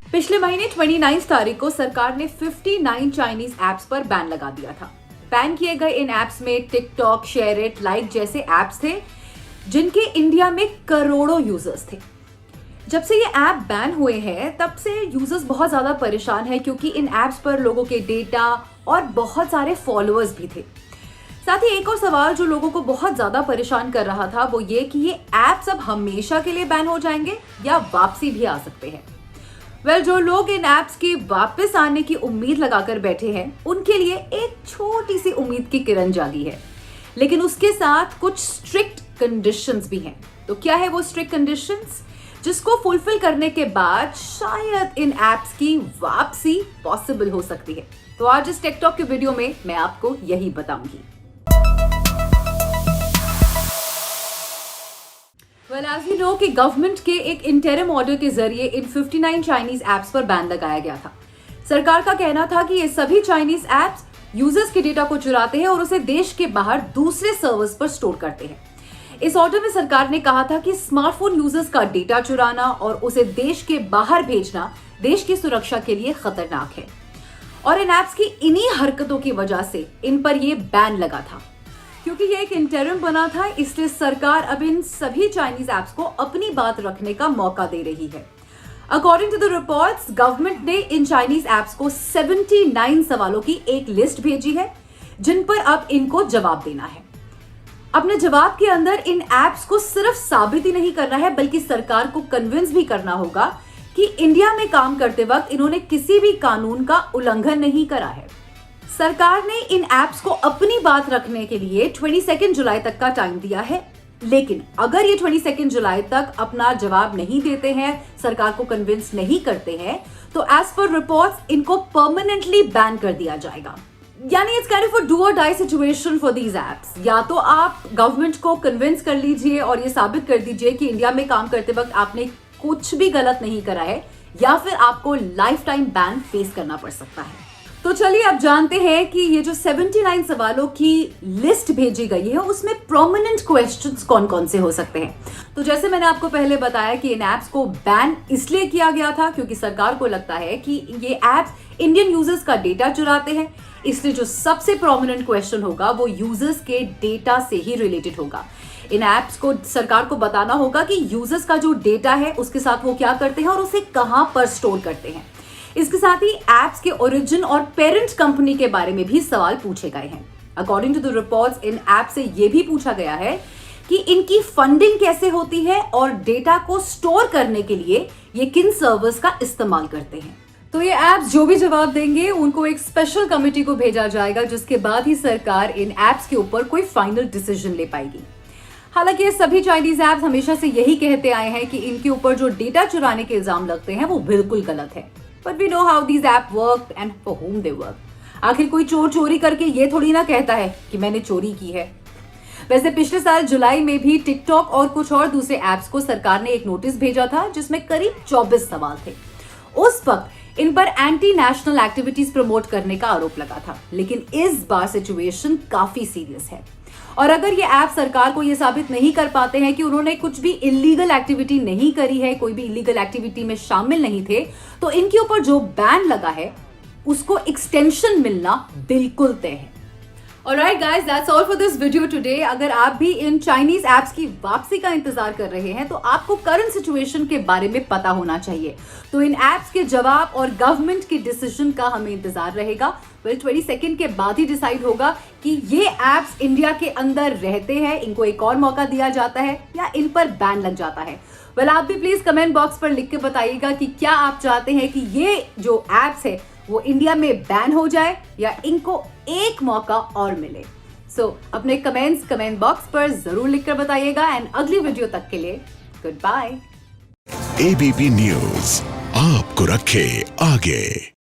पिछले महीने 29 तारीख को सरकार ने 59 चाइनीज ऐप्स पर बैन लगा दिया था। बैन किए गए इन ऐप्स में टिकटॉक, शेयर इट, लाइक जैसे ऐप्स थे जिनके इंडिया में करोड़ों यूजर्स थे। जब से ये ऐप बैन हुए हैं तब से यूजर्स बहुत ज्यादा परेशान है क्योंकि इन ऐप्स पर लोगों के डेटा और बहुत सारे फॉलोअर्स भी थे। साथ ही एक और सवाल जो लोगों को बहुत ज्यादा परेशान कर रहा था वो ये कि ये ऐप्स अब हमेशा के लिए बैन हो जाएंगे या वापसी भी आ सकते हैं। जो लोग इन ऐप्स के वापस आने की उम्मीद लगाकर बैठे हैं उनके लिए एक छोटी सी उम्मीद की किरण जागी है, लेकिन उसके साथ कुछ स्ट्रिक्ट कंडीशंस भी हैं। तो क्या है वो स्ट्रिक्ट कंडीशंस जिसको फुलफिल करने के बाद शायद इन ऐप्स की वापसी पॉसिबल हो सकती है? तो आज इस टिकटॉक के वीडियो में मैं आपको यही बताऊंगी। as you know कि गवर्नमेंट के एक इंटरिम ऑर्डर के जरिए इन 59 चाइनीज ऐप्स पर बैन लगाया गया था। सरकार का कहना था कि ये सभी चाइनीज ऐप्स यूजर्स के डेटा को चुराते हैं और उसे देश के बाहर दूसरे सर्वर्स पर स्टोर करते हैं। इस ऑर्डर में सरकार ने कहा था कि स्मार्टफोन यूजर्स का डेटा चुराना और उसे देश के बाहर भेजना देश की सुरक्षा के लिए खतरनाक है और इन ऐप्स की इन्हीं हरकतों की वजह से इन पर यह बैन लगा था। क्योंकि ये एक इंटरिम बना था इसलिए सरकार अब इन सभी चाइनीज ऐप्स को अपनी बात रखने का मौका दे रही है। According to the reports, government ने इन चाइनीज ऐप्स को 79 सवालों की एक लिस्ट भेजी है जिन पर अब इनको जवाब देना है। अपने जवाब के अंदर इन ऐप्स को सिर्फ साबित ही नहीं करना है बल्कि सरकार को कन्विंस भी करना होगा कि इंडिया में काम करते वक्त इन्होंने किसी भी कानून का उल्लंघन नहीं करा है। सरकार ने इन ऐप्स को अपनी बात रखने के लिए 22 जुलाई तक का टाइम दिया है, लेकिन अगर ये 22 जुलाई तक अपना जवाब नहीं देते हैं, सरकार को कन्विंस नहीं करते हैं, तो एज पर रिपोर्ट्स इनको परमानेंटली बैन कर दिया जाएगा। यानी it's kind of a do or die situation for these apps. या तो आप गवर्नमेंट को कन्विंस कर लीजिए और ये साबित कर दीजिए कि इंडिया में काम करते वक्त आपने कुछ भी गलत नहीं करा है, या फिर आपको लाइफ टाइम बैन फेस करना पड़ सकता है। तो चलिए अब जानते हैं कि ये जो 79 सवालों की लिस्ट भेजी गई है उसमें प्रोमिनेंट क्वेश्चंस कौन कौन से हो सकते हैं। तो जैसे मैंने आपको पहले बताया कि इन ऐप्स को बैन इसलिए किया गया था क्योंकि सरकार को लगता है कि ये ऐप्स इंडियन यूजर्स का डेटा चुराते हैं, इसलिए जो सबसे प्रोमिनेंट क्वेश्चन होगा वो यूजर्स के डेटा से ही रिलेटेड होगा। इन ऐप्स को सरकार को बताना होगा कि यूजर्स का जो डेटा है उसके साथ वो क्या करते हैं और उसे कहां पर स्टोर करते हैं। इसके साथ ही ऐप्स के ओरिजिन और पेरेंट कंपनी के बारे में भी सवाल पूछे गए हैं। अकॉर्डिंग टू द रिपोर्ट्स, इन ऐप से यह भी पूछा गया है कि इनकी फंडिंग कैसे होती है और डेटा को स्टोर करने के लिए ये किन सर्वर्स का इस्तेमाल करते हैं। तो ये ऐप्स जो भी जवाब देंगे उनको एक स्पेशल कमेटी को भेजा जाएगा जिसके बाद ही सरकार इन ऐप्स के ऊपर कोई फाइनल डिसीजन ले पाएगी। हालांकि ये सभी चाइनीज ऐप्स हमेशा से यही कहते आए हैं कि इनके ऊपर जो डेटा चुराने के इल्जाम लगते हैं वो बिल्कुल गलत है। But we know how these apps work and for whom they work. आखिर कोई चोर चोरी करके ये थोड़ी ना कहता है कि मैंने चोरी की है। वैसे पिछले साल जुलाई में भी टिकटॉक और कुछ और दूसरे ऐप्स को सरकार ने एक नोटिस भेजा था जिसमें करीब 24 सवाल थे। उस वक्त इन पर एंटी नेशनल एक्टिविटीज प्रमोट करने का आरोप लगा था, लेकिन इस बार सिचुएशन काफी सीरियस है और अगर ये ऐप सरकार को ये साबित नहीं कर पाते हैं कि उन्होंने कुछ भी इलीगल एक्टिविटी नहीं करी है, कोई भी इलीगल एक्टिविटी में शामिल नहीं थे, तो इनके ऊपर जो बैन लगा है उसको एक्सटेंशन मिलना बिल्कुल तय है। Alright guys, that's all for this video today. अगर आप भी इन चाइनीज ऐप्स की वापसी का इंतजार कर रहे हैं तो आपको करंट सिचुएशन के बारे में पता होना चाहिए। तो इन ऐप्स के जवाब और गवर्नमेंट के डिसीजन का हमें इंतजार रहेगा। 22 के बाद ही डिसाइड होगा कि ये ऐप्स इंडिया के अंदर रहते हैं, इनको एक और मौका दिया जाता है या इन पर बैन लग जाता है। आप भी प्लीज कमेंट बॉक्स पर लिख के बताइएगा कि क्या आप चाहते हैं कि ये जो ऐप्स है वो इंडिया में बैन हो जाए या इनको एक मौका और मिले। अपने कमेंट्स कमेंट बॉक्स पर जरूर लिखकर बताइएगा एंड अगली वीडियो तक के लिए गुड बाय। एबीपी न्यूज आपको रखे आगे।